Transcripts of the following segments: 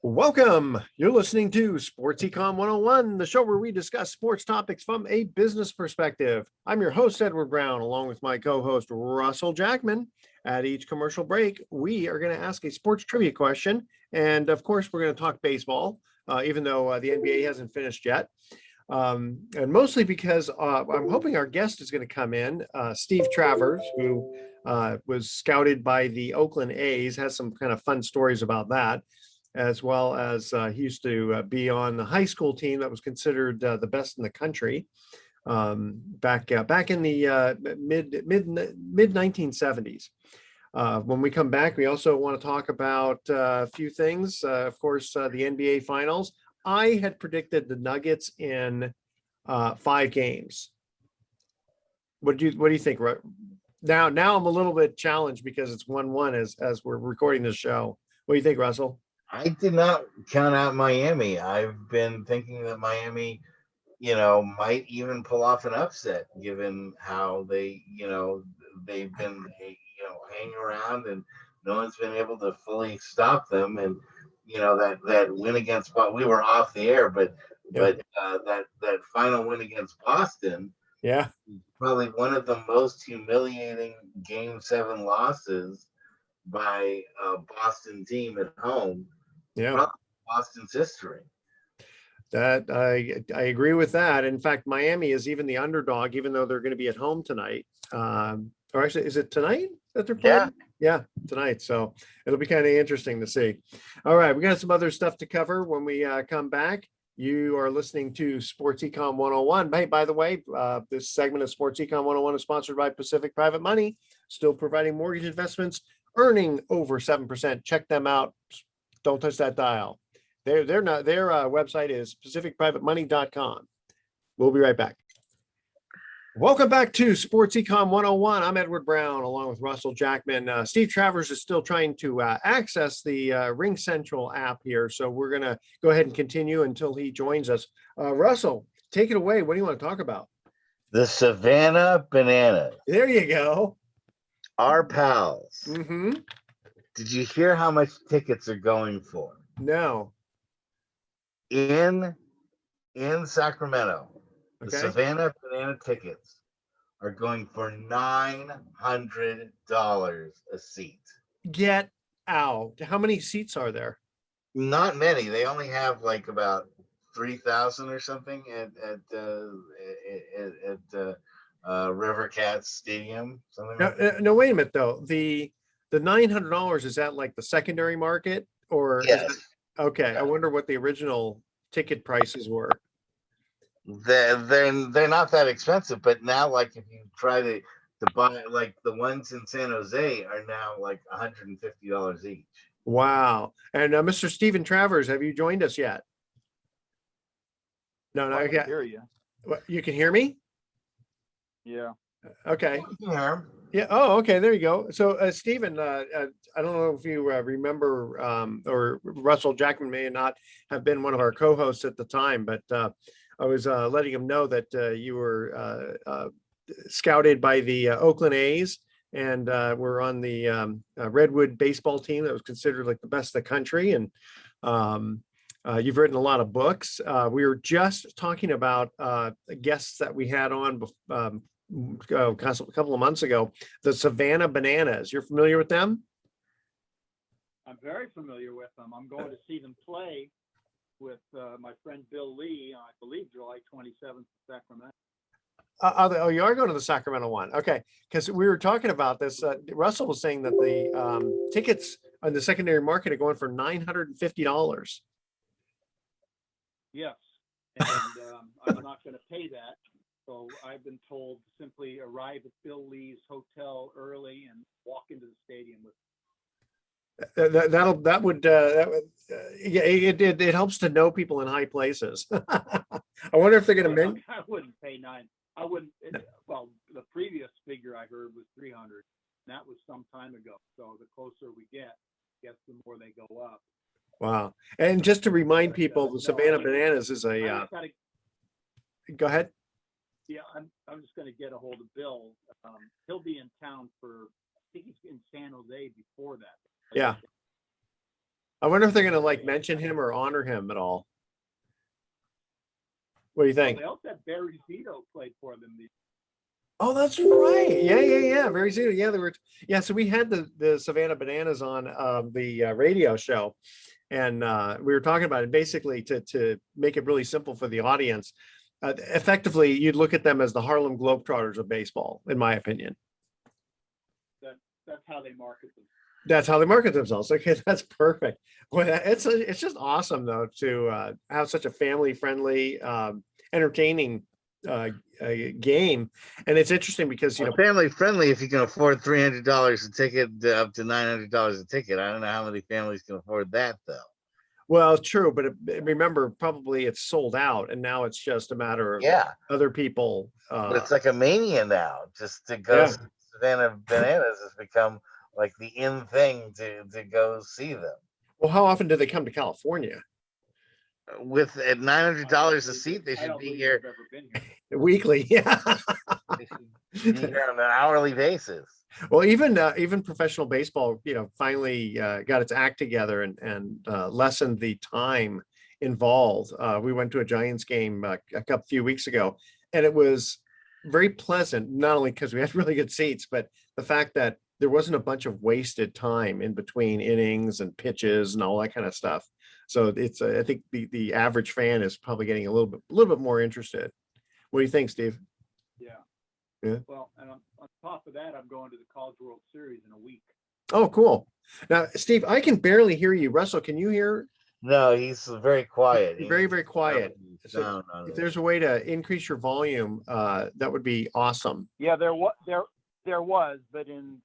Welcome. You're listening to Sports Econ 101, the show where we discuss sports topics from a business perspective. I'm your host, Edward Brown, along with my co-host, Russell Jackman. At each commercial break, we are going to ask a sports trivia question. And of course, we're going to talk baseball, even though the NBA hasn't finished yet. And mostly because I'm hoping our guest is going to come in, Steve Travers, who was scouted by the Oakland A's, has some kind of fun stories about that, as well as he used to be on the high school team that was considered the best in the country back in the mid 1970s. When we come back, we also want to talk about a few things. Of course, the NBA Finals. I had predicted the Nuggets in 5 games. What do you think? Now I'm a little bit challenged because it's 1-1 as we're recording this show. What do you think, Russell? I did not count out Miami. I've been thinking that Miami, might even pull off an upset given how they've been, hanging around and no one's been able to fully stop them. And, that win against, we were off the air, but that final win against Boston, probably one of the most humiliating Game 7 losses by a Boston team at home. Probably Boston's history. That I agree with that. In fact, Miami is even the underdog, even though they're going to be at home tonight. Or actually, is it tonight that they're playing? Yeah, tonight. So it'll be kind of interesting to see. All right, we got some other stuff to cover when we come back. You are listening to Sports Econ 101. Hey, by the way, this segment of Sports Econ 101 is sponsored by Pacific Private Money, still providing mortgage investments, earning over 7%. Check them out. Don't touch that dial. Their website is pacificprivatemoney.com. We'll be right back. Welcome back to Sports Econ 101. I'm Edward Brown, along with Russell Jackman. Steve Travers is still trying to access the Ring Central app here, so we're going to go ahead and continue until he joins us. Russell, take it away. What do you want to talk about? The Savannah Bananas. There you go. Our pals. Mm-hmm. Did you hear how much tickets are going for? No. In Sacramento, the Savannah Banana tickets are going for $900 a seat. Get out. How many seats are there? Not many. They only have like about 3,000 or something at River Cats Stadium. No, wait a minute though. The $900, is that like the secondary market, or yes? Is that, okay. I wonder what the original ticket prices were. They're not that expensive, but now like if you try to buy, like the ones in San Jose are now like $150 each. Wow. And Mr. Stephen Travers, have you joined us yet? No, I can hear you. You can hear me? Yeah. Okay. Yeah. Yeah. Oh, okay. There you go. So, Stephen, I don't know if you remember, or Russell Jackman may not have been one of our co-hosts at the time, but I was letting him know that you were scouted by the Oakland A's, and we're on the Redwood baseball team that was considered like the best in the country. And you've written a lot of books. We were just talking about guests that we had on a couple of months ago, the Savannah Bananas. You're familiar with them? I'm very familiar with them. I'm going to see them play with my friend Bill Lee, I believe July 27th in Sacramento. You are going to the Sacramento one. Okay. Because we were talking about this. Russell was saying that the tickets on the secondary market are going for $950. Yes. And I'm not going to pay that. So I've been told to simply arrive at Bill Lee's hotel early and walk into the stadium with it helps to know people in high places. I wonder if they're going to I wouldn't pay $9. I wouldn't. Well, the previous figure I heard was $300. That was some time ago. So the closer we get, I guess the more they go up. Wow. And just to remind people, the Savannah Bananas is a go ahead. Yeah, I'm just going to get a hold of Bill. He'll be in town for, I think he's in San Jose before that. Yeah. I wonder if they're going to like mention him or honor him at all. What do you Well, think? they also had Barry Zito played for them. Oh, that's right. Yeah. Very soon. Yeah, they were. Yeah, so we had the Savannah Bananas on the radio show, and we were talking about it basically to make it really simple for the audience. Effectively, you'd look at them as the Harlem Globetrotters of baseball, in my opinion. That's how they market them. That's how they market themselves. Okay, that's perfect. Well, it's just awesome though to have such a family friendly, entertaining game, and it's interesting because family friendly if you can afford $300 a ticket up to $900 a ticket. I don't know how many families can afford that though. Well, true, but remember, probably it's sold out, and now it's just a matter of other people. But it's like a mania now. Just to go Yeah. see Savannah Bananas has become like the in thing to go see them. Well, how often do they come to California? With at $900 a seat, they should be here Weekly. Yeah. they should be here on an hourly basis. Well, even professional baseball, finally got its act together and lessened the time involved. We went to a Giants game a few weeks ago, and it was very pleasant, not only because we had really good seats, but the fact that there wasn't a bunch of wasted time in between innings and pitches and all that kind of stuff. So it's I think the average fan is probably getting a little bit more interested. What do you think, Steve? Yeah. Well, and on top of that, I'm going to the College World Series in a week. Oh, cool. Now, Steve, I can barely hear you. Russell, can you hear? No, he's very quiet. Very, very quiet. So if there's a way to increase your volume, that would be awesome. Yeah, there was, but in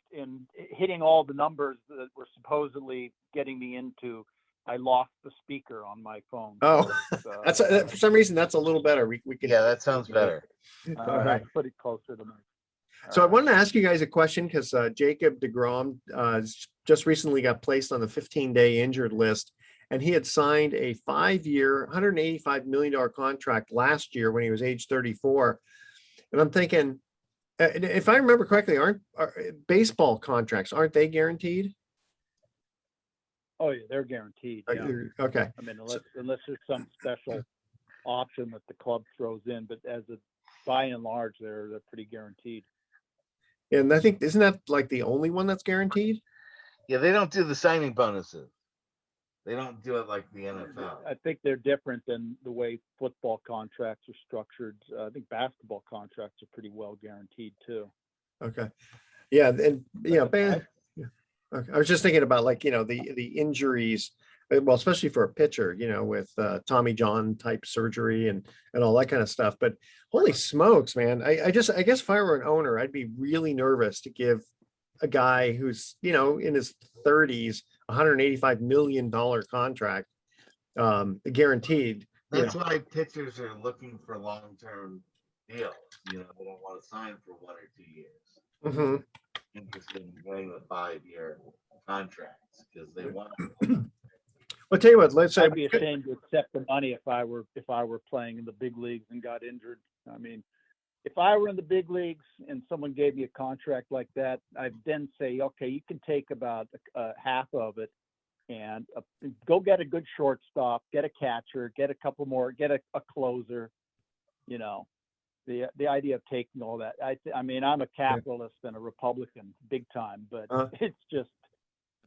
hitting all the numbers that were supposedly getting me into, I lost the speaker on my phone. Oh, that's for some reason that's a little better. We can. Yeah, that sounds better. All right. Put it closer to me. So I wanted to ask you guys a question because Jacob deGrom just recently got placed on the 15-day injured list, and he had signed a 5-year, $185 million contract last year when he was age 34. And I'm thinking, if I remember correctly, aren't baseball contracts, aren't they guaranteed? Oh yeah, they're guaranteed. Yeah. Okay. I mean, unless there's some special option that the club throws in, but by and large, they're pretty guaranteed. And I think, isn't that like the only one that's guaranteed? Yeah, they don't do the signing bonuses. They don't do it like the NFL. I think they're different than the way football contracts are structured. I think basketball contracts are pretty well guaranteed too. Okay. Yeah, and okay. I was just thinking about the injuries, well, especially for a pitcher, with Tommy John type surgery and all that kind of stuff. But holy smokes, man! I guess if I were an owner, I'd be really nervous to give a guy who's in his 30s $185 million contract, guaranteed. That's why pitchers are looking for long-term deals. They don't want to sign for 1 or 2 years. Mm-hmm. Interested in going the 5-year contracts because they want. Well, tell you what, let's say I'd be ashamed to accept the money if I were playing in the big leagues and got injured. I mean, if I were in the big leagues and someone gave me a contract like that, I'd then say, okay, you can take about half of it and go get a good shortstop, get a catcher, get a couple more, get a closer. The idea of taking all that. I mean, I'm a capitalist and a Republican, big time, but it's just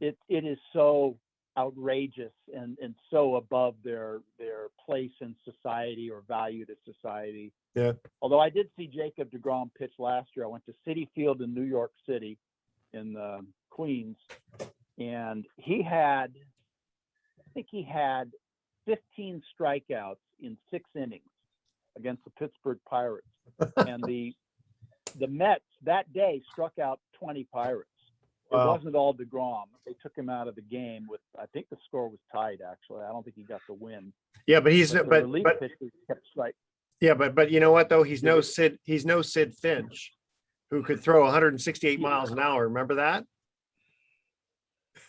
it is so outrageous and so above their place in society or value to society. Yeah. Although I did see Jacob deGrom pitch last year. I went to Citi Field in New York City in Queens, and I think he had 15 strikeouts in 6 innings against the Pittsburgh Pirates. And the Mets that day struck out 20 Pirates. It wasn't all deGrom. They took him out of the game with, I think the score was tied, actually. I don't think he got the win. Yeah, but he's but kept strike. Yeah, but you know what though? He's no Sid Finch, who could throw 168 miles an hour. Remember that?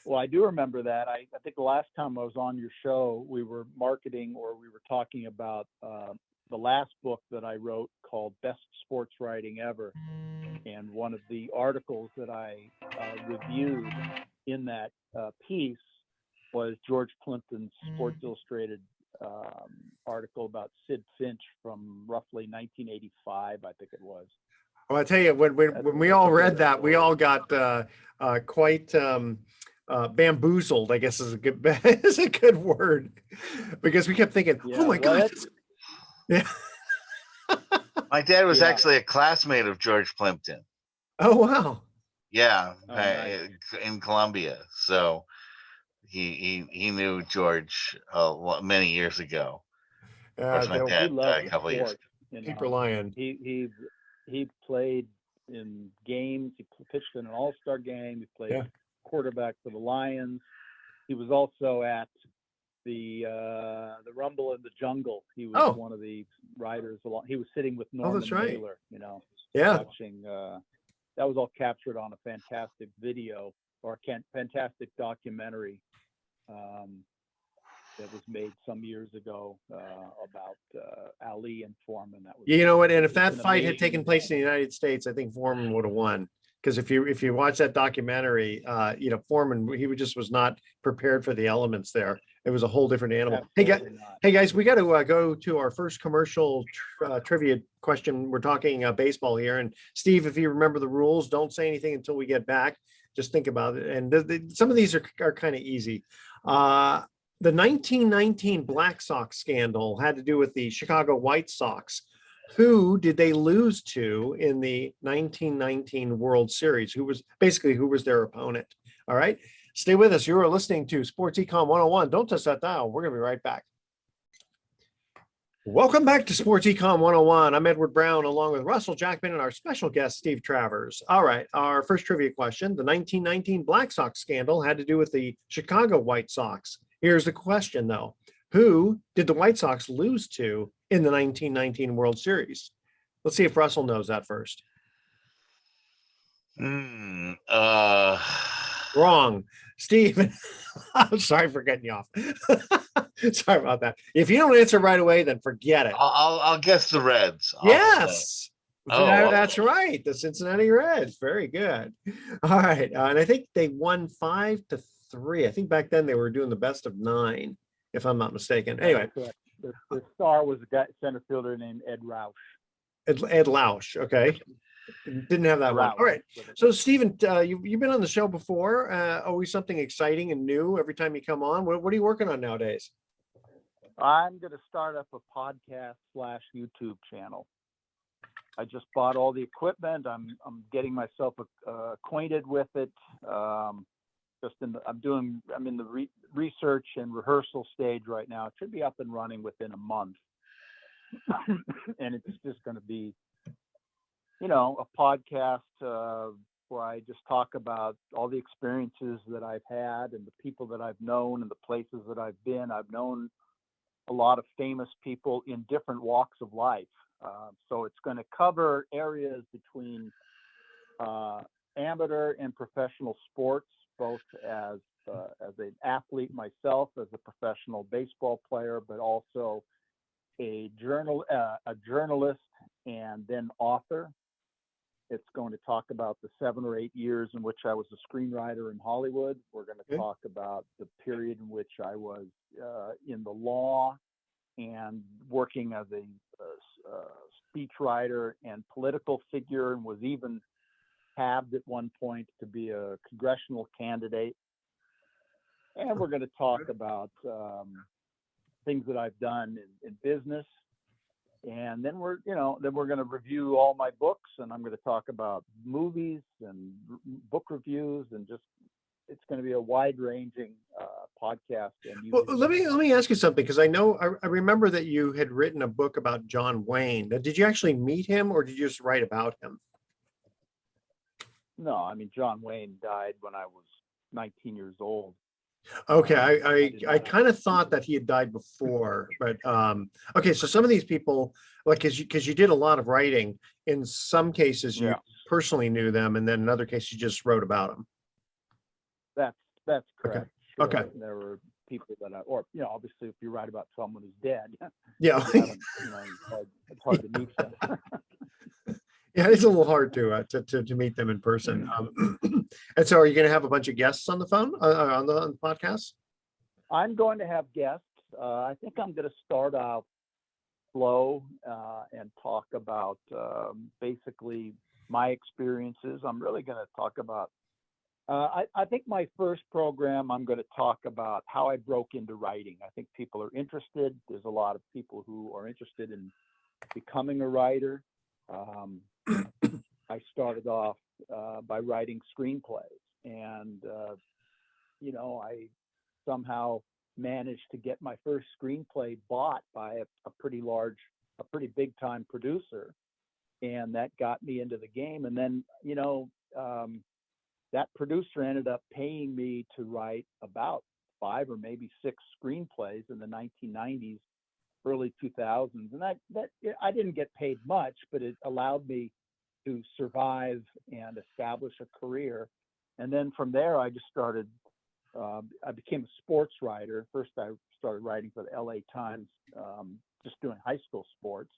Well, I do remember that. I think the last time I was on your show, we were marketing or we were talking about the last book that I wrote called Best Sports Writing Ever. And one of the articles that I reviewed in that piece was George Plimpton's Sports Illustrated article about Sid Finch from roughly 1985, I think it was. Well, I tell you, when we all read that, we all got quite bamboozled, I guess is a good is a good word, because we kept thinking, Yeah, oh my well, God. Yeah. My dad was Yeah. actually a classmate of George Plimpton. Oh, wow. Yeah, Oh, nice. in Columbia. So he knew George many years ago. Of course, my They'll He dad loved died a couple of years sport. You keep know. relying. He played in games. He pitched in an All-Star game. He played Yeah. quarterback for the Lions. He was also at the Rumble in the Jungle. He was one of the riders along. He was sitting with Norman that's right. Mailer, you know, Yeah. watching. That was all captured on a fantastic video or fantastic documentary that was made some years ago about Ali and Foreman. That was, You know what? And if it's that an fight had amazing taken place in the United States, I think Foreman would have won. Because if you watch that documentary, Foreman, he just was not prepared for the elements there. It was a whole different animal. Absolutely not. Hey guys, we got to go to our first commercial trivia question. We're talking baseball here, and Steve, if you remember the rules, don't say anything until we get back. Just think about it. And some of these are kind of easy. The 1919 Black Sox scandal had to do with the Chicago White Sox. Who did they lose to in the 1919 World Series? Who was their opponent? All right. Stay with us. You are listening to Sports Econ 101. Don't touch that dial. We're going to be right back. Welcome back to Sports Econ 101. I'm Edward Brown, along with Russell Jackman and our special guest, Steve Travers. All right. Our first trivia question. The 1919 Black Sox scandal had to do with the Chicago White Sox. Here's the question, though. Who did the White Sox lose to in the 1919 World Series? Let's see if Russell knows that first. Wrong. Steve, I'm sorry for getting you off. Sorry about that. If you don't answer right away, then forget it. I'll guess the Reds. Yes. That's right. The Cincinnati Reds. Very good. All right. And I think they won 5-3. I think back then they were doing the best of 9, if I'm not mistaken. Anyway. The star was a center fielder named Ed Roush. Ed Lausch. Okay. Didn't have that one. All right. So, Stephen, you've been on the show before. Always something exciting and new every time you come on. What are you working on nowadays? I'm going to start up a podcast / YouTube channel. I just bought all the equipment. I'm getting myself acquainted with it. I'm in the research and rehearsal stage right now. It should be up and running within a month. And it's just going to be, a podcast where I just talk about all the experiences that I've had and the people that I've known and the places that I've been. I've known a lot of famous people in different walks of life. So it's going to cover areas between amateur and professional sports, both as an athlete myself, as a professional baseball player, but also a journalist and then author. It's going to talk about the 7 or 8 years in which I was a screenwriter in Hollywood. We're going to talk about the period in which I was in the law and working as a speechwriter and political figure, and was even tabbed at one point to be a congressional candidate. And we're going to talk about things that I've done in business. And then we're going to review all my books, and I'm going to talk about movies and book reviews, and it's going to be a wide-ranging podcast. And well, let me ask you something, because I remember that you had written a book about John Wayne. Did you actually meet him, or did you just write about him? No, I mean, John Wayne died when I was 19 years old. Okay, I kind of thought that he had died before, but okay. So some of these people, like, because you did a lot of writing. In some cases, you personally knew them, and then in other cases, you just wrote about them. That's correct. Okay. Sure. There were people that obviously, if you write about someone who's dead, yeah, it's hard to meet them. Yeah, it's a little hard to meet them in person. And so, are you going to have a bunch of guests on the phone on the podcast? I'm going to have guests. I think I'm going to start out slow and talk about basically my experiences. I'm really going to talk about, I think my first program, I'm going to talk about how I broke into writing. I think people are interested. There's a lot of people who are interested in becoming a writer. I started off by writing screenplays, and I somehow managed to get my first screenplay bought by a pretty big time producer, and that got me into the game. And then that producer ended up paying me to write about 5 or maybe 6 screenplays in the 1990s, early 2000s, and that I didn't get paid much, but it allowed me to survive and establish a career. And then from there, I just started. I became a sports writer. First, I started writing for the LA Times, just doing high school sports.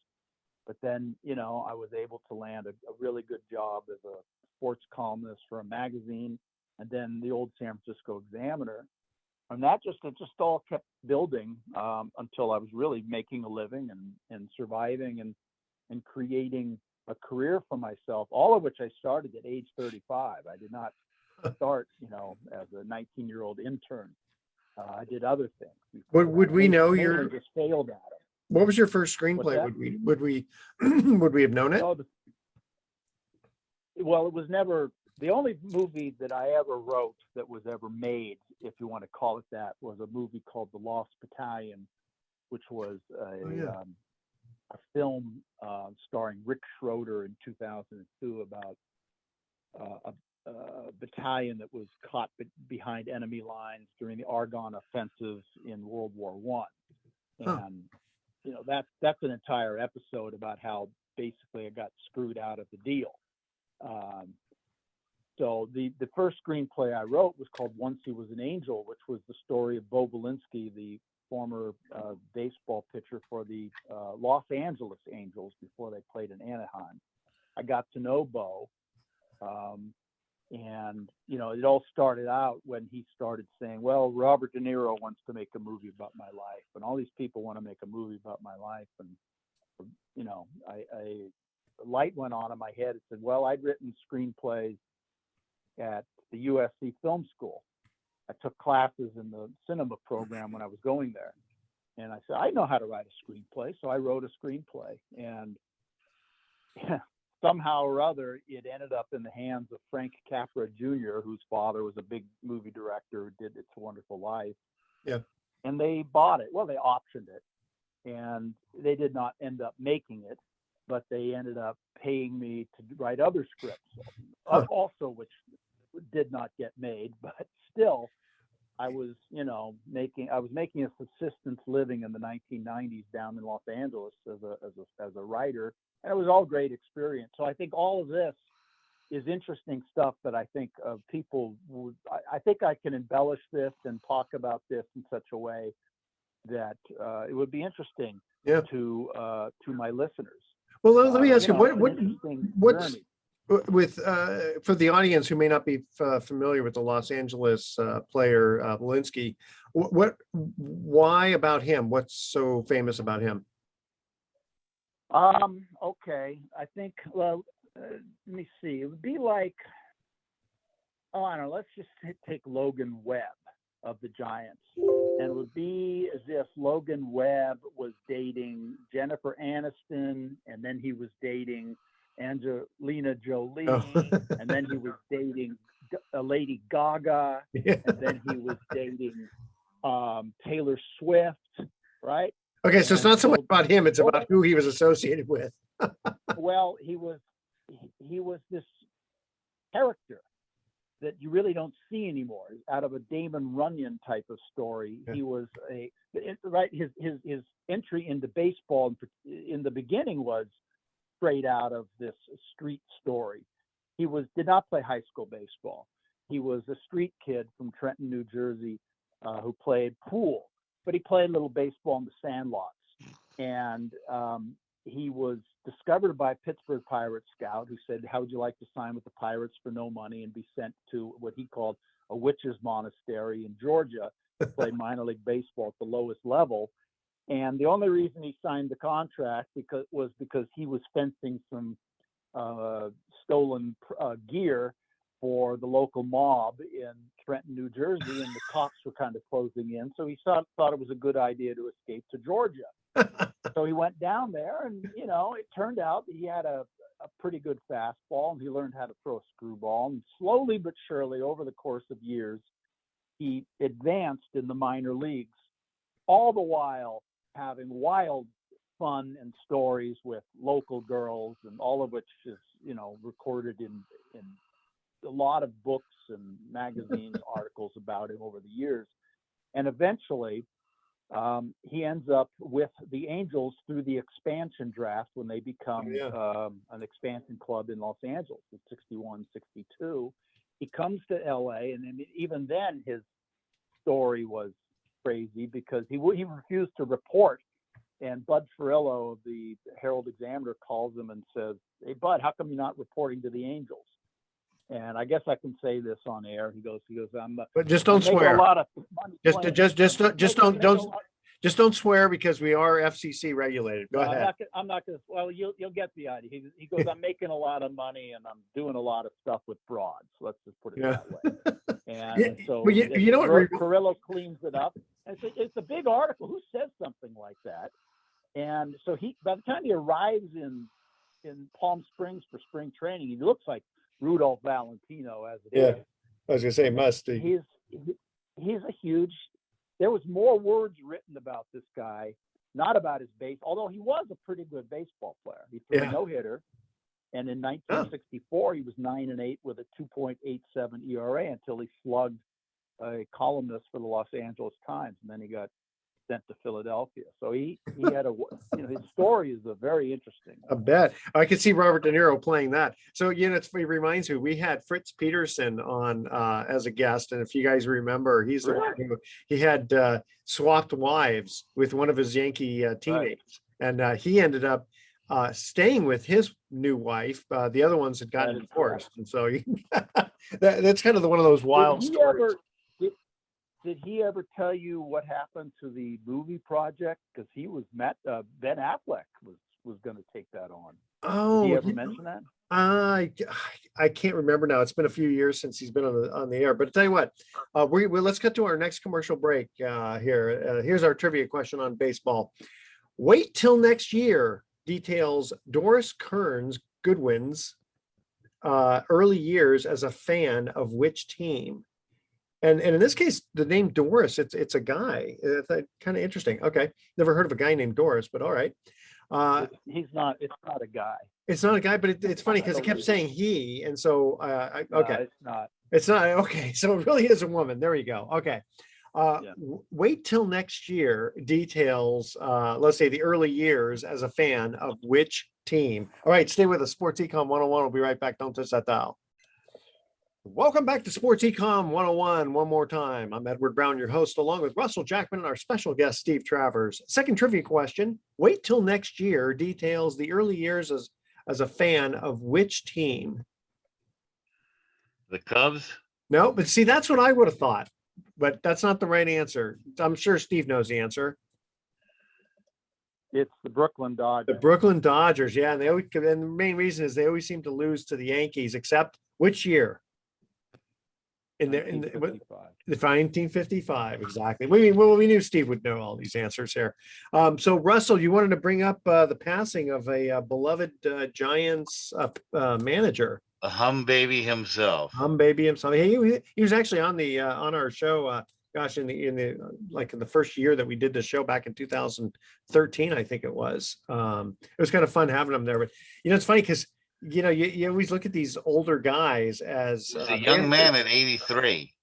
But then, I was able to land a really good job as a sports columnist for a magazine, and then the old San Francisco Examiner. And it just all kept building until I was really making a living and surviving and creating a career for myself, all of which I started at age 35. I did not start, as a 19-year-old intern. I did other things. Would we know your? Just failed at it. What was your first screenplay? Would we would we have known it? Well, it was never the only movie that I ever wrote that was ever made, if you want to call it that, was a movie called The Lost Battalion, which was a film starring Rick Schroeder in 2002 about a battalion that was caught behind enemy lines during the Argonne Offensive in World War I. And that's an entire episode about how basically I got screwed out of the deal. So the first screenplay I wrote was called Once He Was an Angel, which was the story of Bo Belinsky, the former baseball pitcher for the Los Angeles Angels before they played in Anaheim. I got to know Bo. And, it all started out when he started saying, well, Robert De Niro wants to make a movie about my life, and all these people want to make a movie about my life. And, the light went on in my head. It said, well, I'd written screenplays at the USC Film School. I took classes in the cinema program when I was going there. And I said, I know how to write a screenplay. So I wrote a screenplay. And somehow or other, it ended up in the hands of Frank Capra Jr., whose father was a big movie director who did It's a Wonderful Life. Yeah. And they bought it. Well, they optioned it. And they did not end up making it, but they ended up paying me to write other scripts, also which did not get made. But still, I was making a subsistence living in the 1990s down in Los Angeles as a writer. And it was all great experience. So I think all of this is interesting stuff that I think people would. I think I can embellish this and talk about this in such a way that it would be interesting to my listeners. Well, let me ask you, what's journey. With for the audience who may not be familiar with the Los Angeles player Belinsky, why about him? What's so famous about him? Okay. I think, let me see. It would be like, I don't know, let's just take Logan Webb of the Giants. And it would be as if Logan Webb was dating Jennifer Aniston, and then he was dating Angelina Jolie, and then he was dating Lady Gaga, and then he was dating Taylor Swift, right? Okay, so it's not so much about him; it's about who he was associated with. Well, he was this character that you really don't see anymore. Out of a Damon Runyon type of story, he was his entry into baseball in the beginning was straight out of this street story. He did not play high school baseball. He was a street kid from Trenton, New Jersey, who played pool, but he played a little baseball in the sandlots. And he was discovered by a Pittsburgh Pirates scout who said, how would you like to sign with the Pirates for no money and be sent to what he called a witch's monastery in Georgia play minor league baseball at the lowest level. And the only reason he signed the contract was because he was fencing some stolen gear for the local mob in Trenton, New Jersey, and the cops were kind of closing in. So he thought it was a good idea to escape to Georgia. So he went down there, and it turned out that he had a pretty good fastball, and he learned how to throw a screwball. And slowly but surely, over the course of years, he advanced in the minor leagues, all the while having wild fun and stories with local girls, and all of which is recorded in a lot of books and magazine articles about him over the years. And eventually he ends up with the Angels through the expansion draft when they become an expansion club in Los Angeles in 61, 62. He comes to LA, and even then his story was crazy because he refused to report. And Bud Ferrillo of the Herald Examiner calls him and says, "Hey, Bud, how come you're not reporting to the Angels?" And I guess I can say this on air. He goes, but just don't making swear. a lot of money playing- Just don't swear, because we are FCC regulated. Go ahead. I'm not gonna. Well, you'll get the idea. He goes, "I'm making a lot of money and I'm doing a lot of stuff with broads." Let's just put it that way. And so But you know what? Carrillo cleans it up. And it's a big article. Who says something like that? And so by the time he arrives in Palm Springs for spring training, he looks like Rudolph Valentino as it is. I was gonna say must. He's a huge. There was more words written about this guy, not about his base, although he was a pretty good baseball player. He threw a no-hitter, and in 1964 he was 9-8 with a 2.87 ERA until he slugged a columnist for the Los Angeles Times, and then he got sent to Philadelphia. So he had his story is a very interesting. I bet. I could see Robert De Niro playing that. So, it reminds me, we had Fritz Peterson on as a guest. And if you guys remember, he's the one who he had swapped wives with one of his Yankee teammates. Right. And he ended up staying with his new wife. The other ones had gotten divorced. And so that's kind of one of those wild stories. Did he ever tell you what happened to the movie project? Because he was Ben Affleck was going to take that on. Oh, did he ever mention that? I can't remember now. It's been a few years since he's been on the air. But I'll tell you what, let's cut to our next commercial break here. Here's our trivia question on baseball. Wait till next year details Doris Kearns Goodwin's early years as a fan of which team? And in this case, the name Doris, it's a guy. It's kind of interesting. Okay. Never heard of a guy named Doris, but all right. It's not a guy. It's not a guy, but it's funny because it kept saying he. And so, okay. No, it's not. Okay. So it really is a woman. There you go. Okay. Wait till next year details, let's say the early years as a fan of which team. All right. Stay with us. Sports Econ 101. We'll be right back. Don't touch that dial. Welcome back to Sports Econ 101 one more time. I'm Edward Brown, your host, along with Russell Jackman and our special guest, Steve Travers. Second trivia question. Wait till next year details the early years as a fan of which team? The Cubs? No, but see, that's what I would have thought. But that's not the right answer. I'm sure Steve knows the answer. It's the Brooklyn Dodgers. The Brooklyn Dodgers, yeah. And the main reason is they always seem to lose to the Yankees, except which year? In the 1955, exactly. We knew Steve would know all these answers here. So Russell, you wanted to bring up the passing of a beloved Giants manager, the hum baby himself. He was actually on our show. Gosh, in the first year that we did the show back in 2013, I think it was. It was kind of fun having him there. But it's funny because you always look at these older guys as a young man at 83.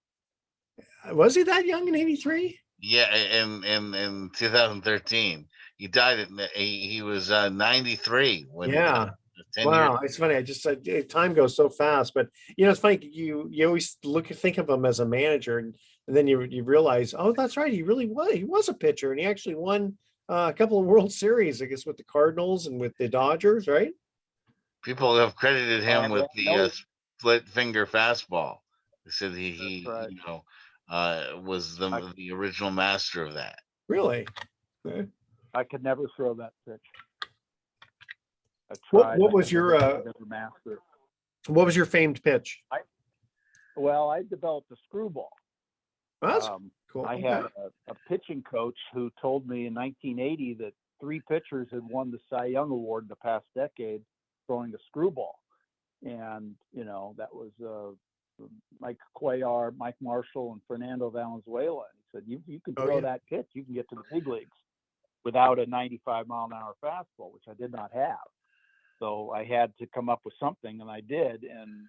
Was he that young in 83? Yeah, in 2013. He died he was 93 when wow, years. It's funny. I just said time goes so fast, but it's funny. You always think of him as a manager, and then you realize, oh, that's right. He really was. He was a pitcher, and he actually won a couple of World Series, I guess, with the Cardinals and with the Dodgers, right? People have credited him with the split finger fastball. They said he right. was I, the original master of that. Really? Okay. I could never throw that pitch. I What tried. what was your I could never master it. what was your famed pitch? Well, I developed a screwball. Oh, that's cool. I had a pitching coach who told me in 1980 that 3 pitchers had won the Cy Young Award in the past decade throwing a screwball. And, that was Mike Cuellar, Mike Marshall, and Fernando Valenzuela. And he said, you can throw that pitch. You can get to the big leagues without a 95-mile-an-hour fastball, which I did not have. So I had to come up with something, and I did. And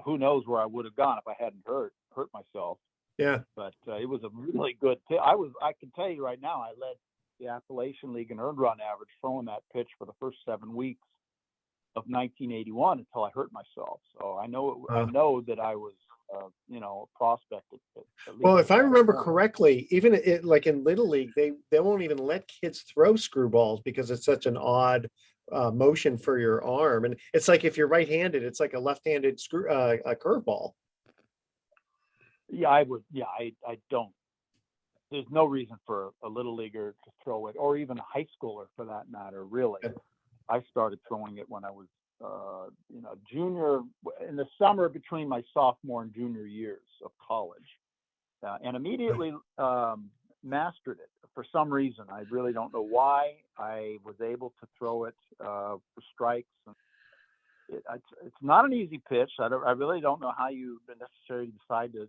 who knows where I would have gone if I hadn't hurt myself. Yeah. But it was a really good pitch. I can tell you right now, I led the Appalachian League in earned run average throwing that pitch for the first 7 weeks of 1981 until I hurt myself. So I know that I was, a prospect. Well, if I remember correctly, even like in Little League, they won't even let kids throw screwballs because it's such an odd motion for your arm, and it's like if you're right-handed, it's like a left-handed a curveball. Yeah, I would. Yeah, I don't. There's no reason for a little leaguer to throw it, or even a high schooler for that matter. Really, I started throwing it when I was, junior, in the summer between my sophomore and junior years of college, and immediately mastered it. For some reason, I really don't know why. I was able to throw it for strikes. It's not an easy pitch. I really don't know how you necessarily decide to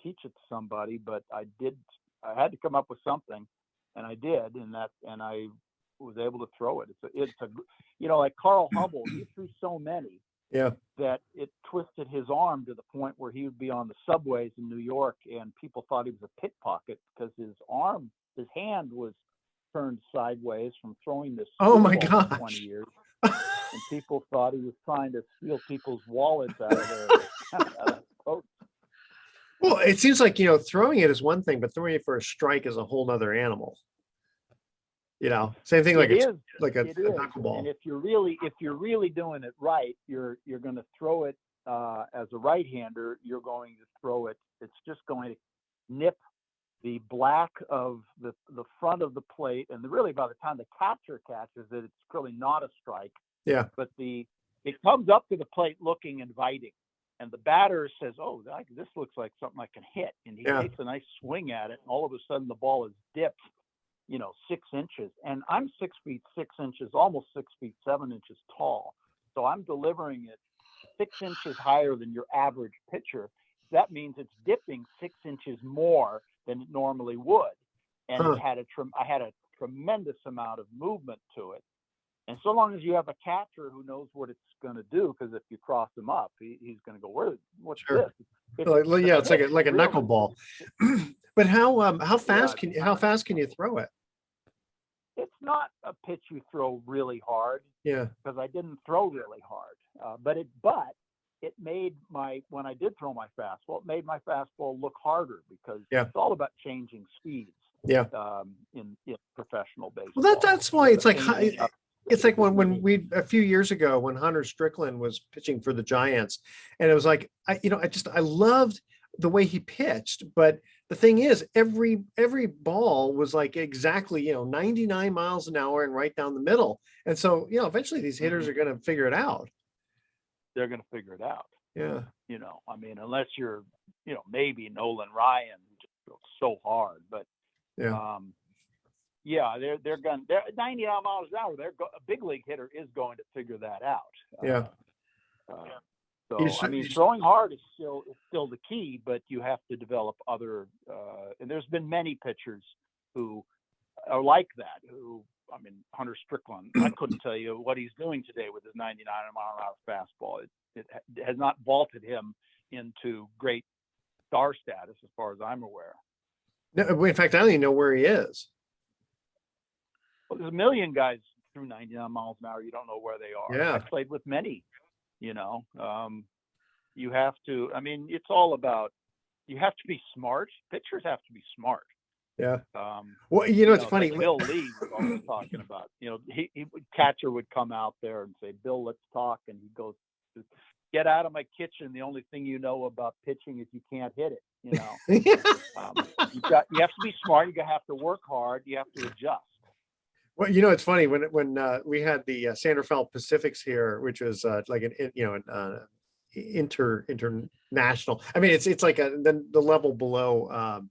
teach it to somebody, but I did. I had to come up with something, and I did, and I was able to throw it. It's like Carl Hubble, he threw so many that it twisted his arm to the point where he would be on the subways in New York, and people thought he was a pickpocket because his hand was turned sideways from throwing this. Oh my for gosh! 20 years. And people thought he was trying to steal people's wallets out of their coats. Well, it seems like, throwing it is one thing, but throwing it for a strike is a whole nother animal. Same thing like a knuckleball. And if you're really doing it right, you're going to throw it as a right-hander. You're going to throw it. It's just going to nip the black of the front of the plate, and really by the time the catcher catches it, it's really not a strike. Yeah. But it comes up to the plate looking inviting, and the batter says, "Oh, this looks like something I can hit," and he takes a nice swing at it, and all of a sudden the ball is dipped, 6 inches, and I'm 6 feet 6 inches, almost 6 feet 7 inches tall, so I'm delivering it 6 inches higher than your average pitcher. That means it's dipping 6 inches more than it normally would, and I had a tremendous amount of movement to it. And so long as you have a catcher who knows what it's going to do, because if you cross him up, he's going to go, what's this? It's like a knuckleball. But how fast can you throw it? It's not a pitch you throw really hard. Yeah. Because I didn't throw really hard, but it made when I did throw my fastball, it made my fastball look harder because it's all about changing speeds. Yeah. In professiontional baseball. Well, that's why it's like. It's like when we a few years ago when Hunter Strickland was pitching for the Giants, and it was like I loved the way he pitched, but the thing is every ball was like exactly 99 miles an hour and right down the middle, and so eventually these hitters are going to figure it out. They're going to figure it out. Yeah. Unless you're maybe Nolan Ryan, who just throws so hard, but they're 90 miles an hour. A big league hitter is going to figure that out. Throwing hard is still the key, but you have to develop other. And there's been many pitchers who are like that. Hunter Strickland. I couldn't tell you what he's doing today with his 99-mile-an-hour fastball. It has not vaulted him into great star status, as far as I'm aware. No, in fact, I don't even know where he is. Well, there's a million guys through 99 miles an hour. You don't know where they are. Yeah. I played with many, you have to, it's all about, you have to be smart. Pitchers have to be smart. Yeah. It's funny. Like Bill Lee was always talking about, catcher would come out there and say, "Bill, let's talk." And he goes, "Get out of my kitchen. The only thing you know about pitching is you can't hit it." You know, Yeah. you have to be smart. You have to work hard. You have to adjust. Well, it's funny when we had the Sanderfeld Pacifics here, which was like an international. I mean, it's like the level below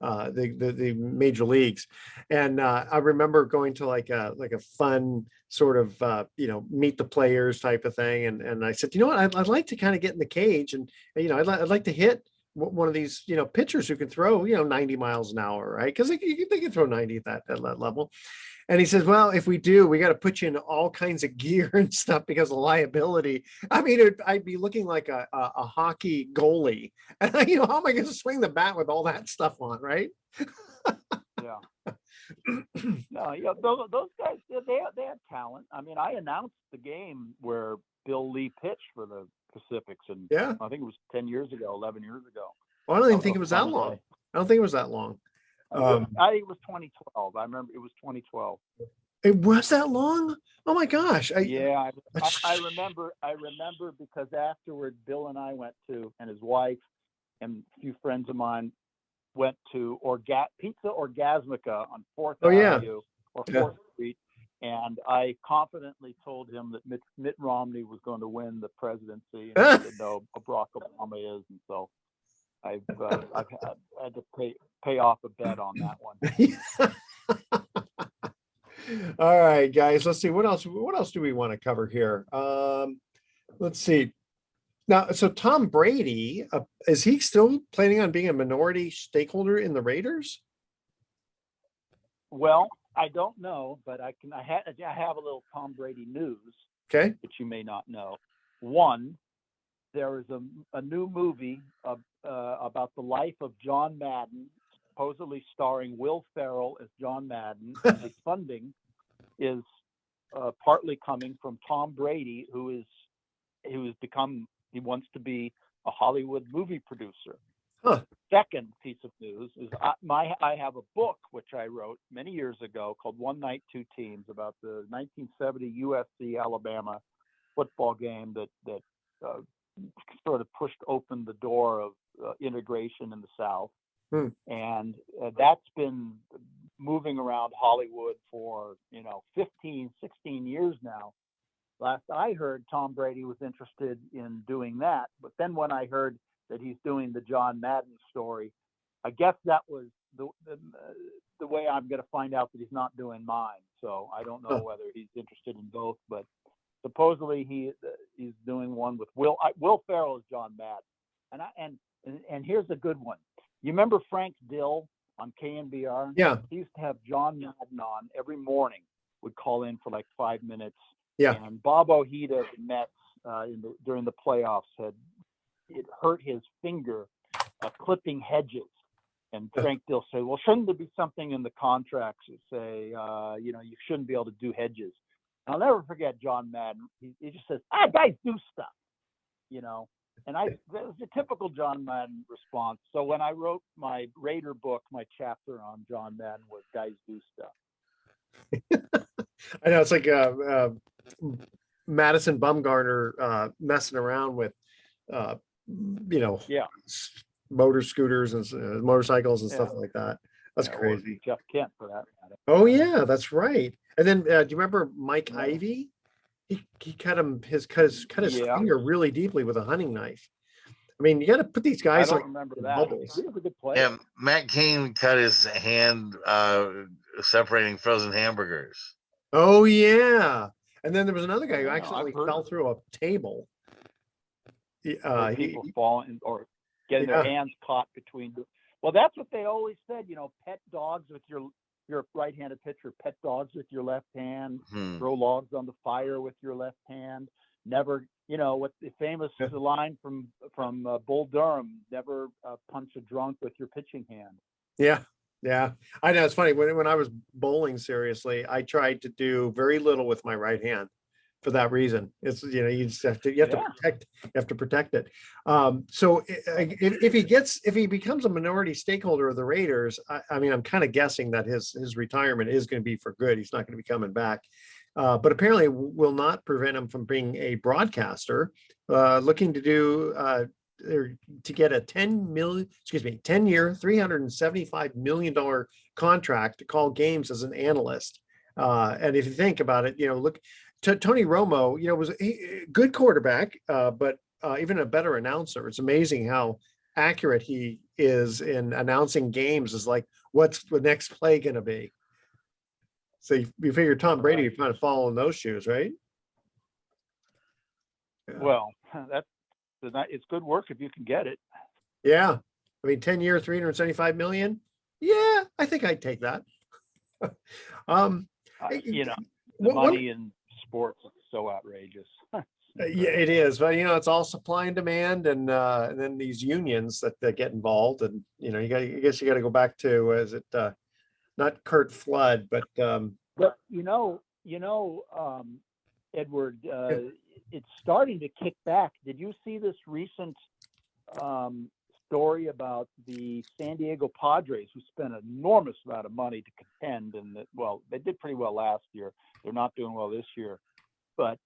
the major leagues, and I remember going to like a fun sort of meet the players type of thing, and I said, what, I'd like to kind of get in the cage, and I'd like to hit one of these pitchers who can throw 90 miles an hour, right? Because they can throw 90 at that level. And he says, well, if we do, we got to put you in all kinds of gear and stuff because of liability. I mean, I'd be looking like a hockey goalie. And, how am I going to swing the bat with all that stuff on, right? Yeah. No, those guys, they had talent. I mean, I announced the game where Bill Lee pitched for the Pacifics, and yeah, I think it was 10 years ago, 11 years ago. Well, I don't even think it was that long. I don't think it was that long. I think it was 2012. I remember it was 2012. It was that long? Oh my gosh! I remember because afterward, Bill and I went to, and his wife and a few friends of mine went to Pizza Orgasmica on 4th Avenue or 4th Street, and I confidently told him that Mitt Romney was going to win the presidency, and he said, no, Barack Obama is, and so I've had to pay off a bet on that one. All right, guys, let's see what else do we want to cover here. Let's see. Now, so Tom Brady, is he still planning on being a minority stakeholder in the Raiders? Well, I don't know, but I have a little Tom Brady news. Okay. That you may not know. One, there is a new movie about the life of John Madden, supposedly starring Will Ferrell as John Madden. The funding is partly coming from Tom Brady, who wants to be a Hollywood movie producer. Huh. Second piece of news is I have a book which I wrote many years ago called One Night, Two Teams, about the 1970 USC Alabama football game that sort of pushed open the door of integration in the South. And that's been moving around Hollywood for 15, 16 years now. Last I heard, Tom Brady was interested in doing that, but then when I heard that he's doing the John Madden story, I guess that was the way I'm going to find out that he's not doing mine. So I don't know whether he's interested in both, but supposedly he's doing one with Will Ferrell as John Madden, and here's a good one. You remember Frank Dill on KNBR? Yeah. He used to have John Madden on every morning. Would call in for like 5 minutes. Yeah. And Bob Ojeda of the Mets during the playoffs it hurt his finger clipping hedges. And Frank Dill said, well, shouldn't there be something in the contracts that say, you shouldn't be able to do hedges? I'll never forget John Madden. He just says, guys do stuff, And that was a typical John Madden response. So when I wrote my Raider book, my chapter on John Madden was guys do stuff. I know, it's like Madison Bumgarner messing around with, motor scooters and motorcycles and stuff like that. That's crazy. Jeff Kent for that matter. Oh yeah, that's right. And then do you remember Mike Ivey? He cut his finger really deeply with a hunting knife. I mean, you got to put these guys. I don't remember that. Bubbles. He was a good player. Yeah, Matt Cain cut his hand separating frozen hamburgers. Oh yeah, and then there was another guy who accidentally fell through a table. People falling or getting their hands caught between. Well, that's what they always said. Pet dogs with your right-handed pitcher. Pet dogs with your left hand. Throw logs on the fire with your left hand. Never, what the famous line from Bull Durham: never punch a drunk with your pitching hand. Yeah, I know. It's funny when I was bowling seriously, I tried to do very little with my right hand for that reason. It's you just have to protect it. So if he becomes a minority stakeholder of the Raiders, I mean, I'm kind of guessing that his retirement is going to be for good. He's not going to be coming back. But apparently will not prevent him from being a broadcaster, looking to do to get a 10-year, $375 million contract to call games as an analyst. And if you think about it, look, Tony Romo, was a good quarterback, but even a better announcer. It's amazing how accurate he is in announcing games. Is like, what's the next play going to be? So you figure Tom Brady, you're kind of following those shoes, right? Yeah. Well, it's good work if you can get it. Yeah. I mean, 10-year, 375 million. Yeah, I think I'd take that. The money in sports is so outrageous. Yeah, it is, but it's all supply and demand, and then these unions that get involved, and I guess you got to go back to, is it not Kurt Flood, but But Edward, it's starting to kick back. Did you see this recent story about the San Diego Padres, who spent an enormous amount of money to contend, and they did pretty well last year. They're not doing well this year, but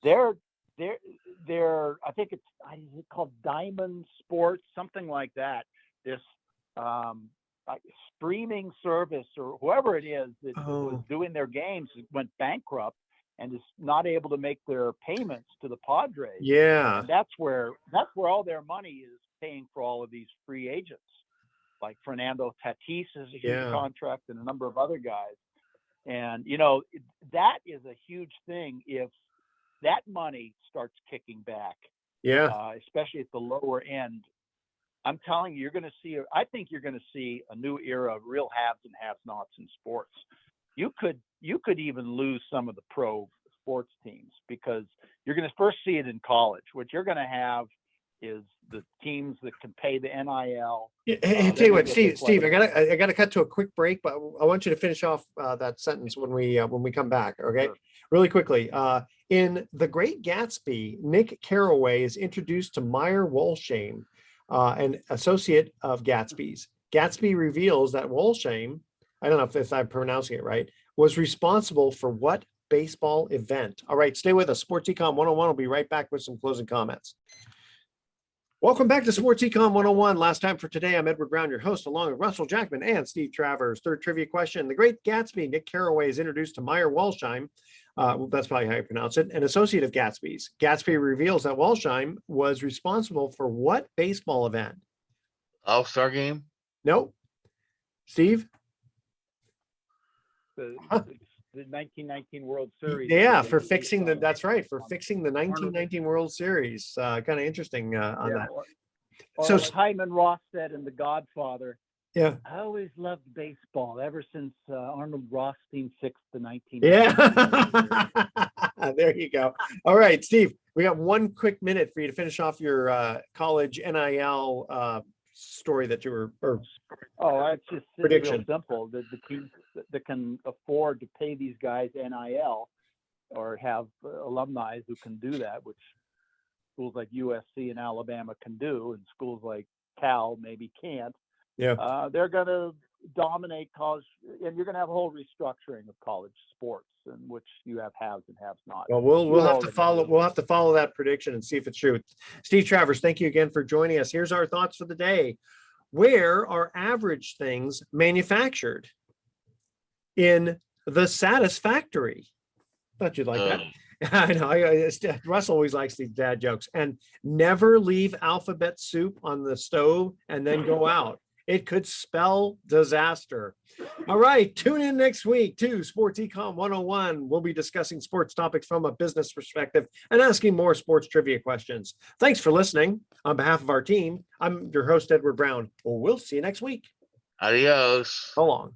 they're I think is it called Diamond Sports, something like that. This like streaming service or whoever it is that was doing their games went bankrupt and is not able to make their payments to the Padres. Yeah, and that's where all their money is paying for all of these free agents, like Fernando Tatis is a huge contract, and a number of other guys. And that is a huge thing if that money starts kicking back. Yeah, especially at the lower end. I'm telling you, I think you're going to see a new era of real haves and have-nots in sports. You could even lose some of the pro sports teams, because you're going to first see it in college. What you're going to have is the teams that can pay the NIL. Hey, tell you what, Steve, I gotta cut to a quick break, but I want you to finish off that sentence when we come back. Okay, sure. Really quickly. In The Great Gatsby, Nick Carraway is introduced to Meyer Wolsheim, an associate of Gatsby's. Gatsby reveals that Wolsheim, I don't know if I'm pronouncing it right, was responsible for what baseball event? All right, stay with us. Sports Econ 101. We'll be right back with some closing comments. Welcome back to Sports Econ 101. Last time for today, I'm Edward Brown, your host, along with Russell Jackman and Steve Travers. Third trivia question. The Great Gatsby, Nick Carraway, is introduced to Meyer Wolsheim. That's probably how you pronounce it, an associate of Gatsby's. Gatsby reveals that Wolsheim was responsible for what baseball event? All-Star game? Nope. Steve? The 1919 World Series. Yeah, for fixing that's right, for fixing the 1919 World Series. Kind of interesting on that. So Hyman Rothstead in The Godfather. Yeah, I always loved baseball ever since Arnold Rothstein fixed the 19. Yeah, there you go. All right, Steve, we got one quick minute for you to finish off your college NIL story that you were. It's just prediction. Real simple. The teams that can afford to pay these guys NIL or have alumni who can do that, which schools like USC and Alabama can do, and schools like Cal maybe can't. Yeah, they're going to dominate college, and you're going to have a whole restructuring of college sports, in which you have haves and haves not. Well, we'll have to follow. We'll have to follow that prediction and see if it's true. Steve Travers, thank you again for joining us. Here's our thoughts for the day. Where are average things manufactured? In the Satisfactory. Thought you'd like that. I know. Russell always likes these dad jokes. And never leave alphabet soup on the stove and then go out. It could spell disaster. All right, tune in next week to Sports Econ 101. We'll be discussing sports topics from a business perspective and asking more sports trivia questions. Thanks for listening. On behalf of our team, I'm your host, Edward Brown. We'll see you next week. Adios. So long.